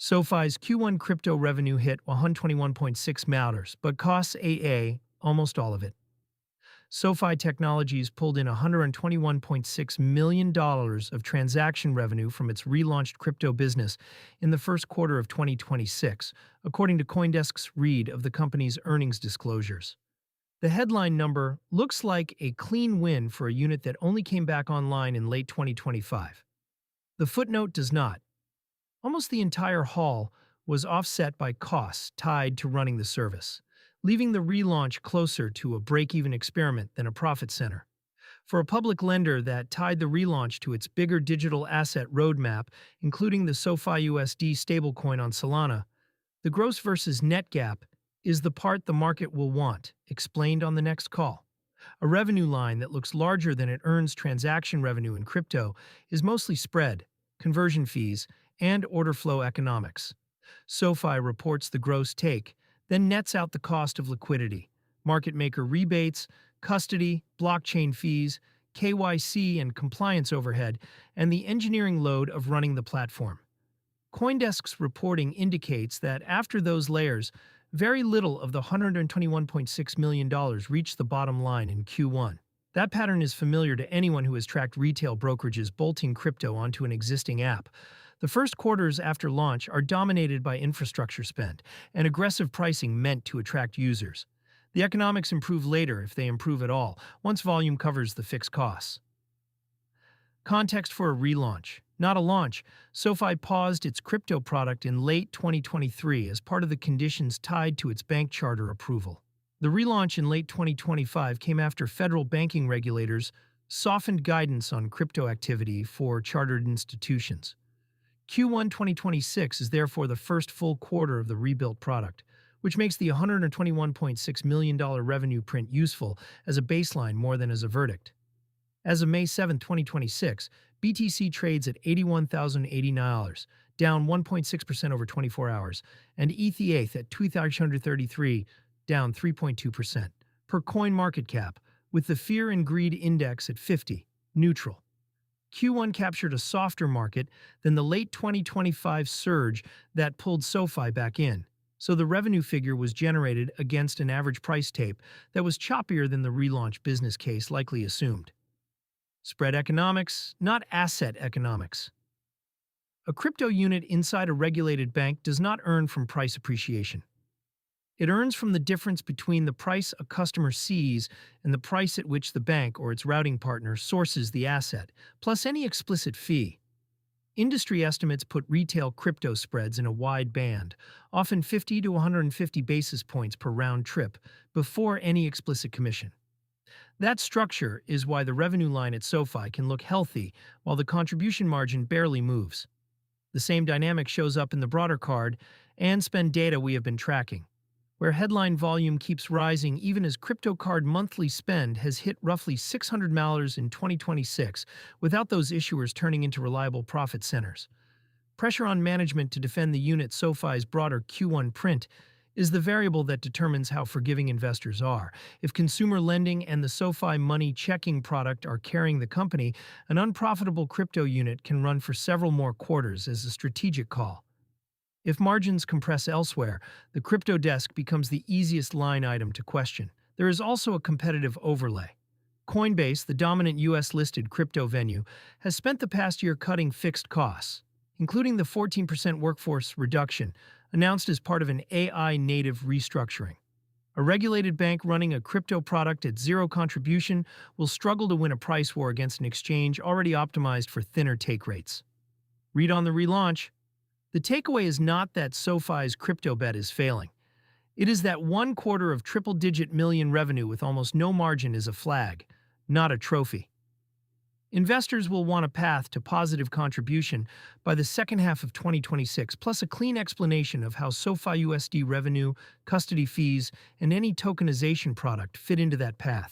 SoFi's Q1 crypto revenue hit 121.6 million, but costs almost all of it. SoFi Technologies pulled in $121.6 million of transaction revenue from its relaunched crypto business in the first quarter of 2026, according to CoinDesk's read of the company's earnings disclosures. The headline number looks like a clean win for a unit that only came back online in late 2025. The footnote does not. Almost the entire haul was offset by costs tied to running the service, leaving the relaunch closer to a break-even experiment than a profit center. For a public lender that tied the relaunch to its bigger digital asset roadmap, including the SoFi USD stablecoin on Solana, the gross versus net gap is the part the market will want, explained on the next call. A revenue line that looks larger than it earns transaction revenue in crypto is mostly spread, conversion fees, and order flow economics. SoFi reports the gross take, then nets out the cost of liquidity, market maker rebates, custody, blockchain fees, KYC and compliance overhead, and the engineering load of running the platform. CoinDesk's reporting indicates that after those layers, very little of the $121.6 million reached the bottom line in Q1. That pattern is familiar to anyone who has tracked retail brokerages bolting crypto onto an existing app. The first quarters after launch are dominated by infrastructure spend and aggressive pricing meant to attract users. The economics improve later if they improve at all, once volume covers the fixed costs. Context for a relaunch. Not a launch, SoFi paused its crypto product in late 2023 as part of the conditions tied to its bank charter approval. The relaunch in late 2025 came after federal banking regulators softened guidance on crypto activity for chartered institutions. Q1 2026 is therefore the first full quarter of the rebuilt product, which makes the $121.6 million revenue print useful as a baseline more than as a verdict. As of May 7, 2026, BTC trades at $81,080, down 1.6% over 24 hours, and ETH at 2,333, down 3.2%, per coin market cap, with the Fear and Greed Index at 50, neutral. Q1 captured a softer market than the late 2025 surge that pulled SoFi back in, so the revenue figure was generated against an average price tape that was choppier than the relaunch business case likely assumed. Spread economics, not asset economics. A crypto unit inside a regulated bank does not earn from price appreciation. It earns from the difference between the price a customer sees and the price at which the bank or its routing partner sources the asset, plus any explicit fee. Industry estimates put retail crypto spreads in a wide band, often 50 to 150 basis points per round trip, before any explicit commission. That structure is why the revenue line at SoFi can look healthy while the contribution margin barely moves. The same dynamic shows up in the broader card and spend data we have been tracking, where headline volume keeps rising even as crypto card monthly spend has hit roughly $600 million in 2026 without those issuers turning into reliable profit centers. Pressure on management to defend the unit SoFi's broader Q1 print is the variable that determines how forgiving investors are. If consumer lending and the SoFi money checking product are carrying the company, an unprofitable crypto unit can run for several more quarters as a strategic call. If margins compress elsewhere, the crypto desk becomes the easiest line item to question. There is also a competitive overlay. Coinbase, the dominant US-listed crypto venue, has spent the past year cutting fixed costs, including the 14% workforce reduction announced as part of an AI-native restructuring. A regulated bank running a crypto product at zero contribution will struggle to win a price war against an exchange already optimized for thinner take rates. Read on the relaunch. The takeaway is not that SoFi's crypto bet is failing. It is that 1/4 of triple-digit million revenue with almost no margin is a flag, not a trophy. Investors will want a path to positive contribution by the second half of 2026, plus a clean explanation of how SoFi USD revenue, custody fees, and any tokenization product fit into that path.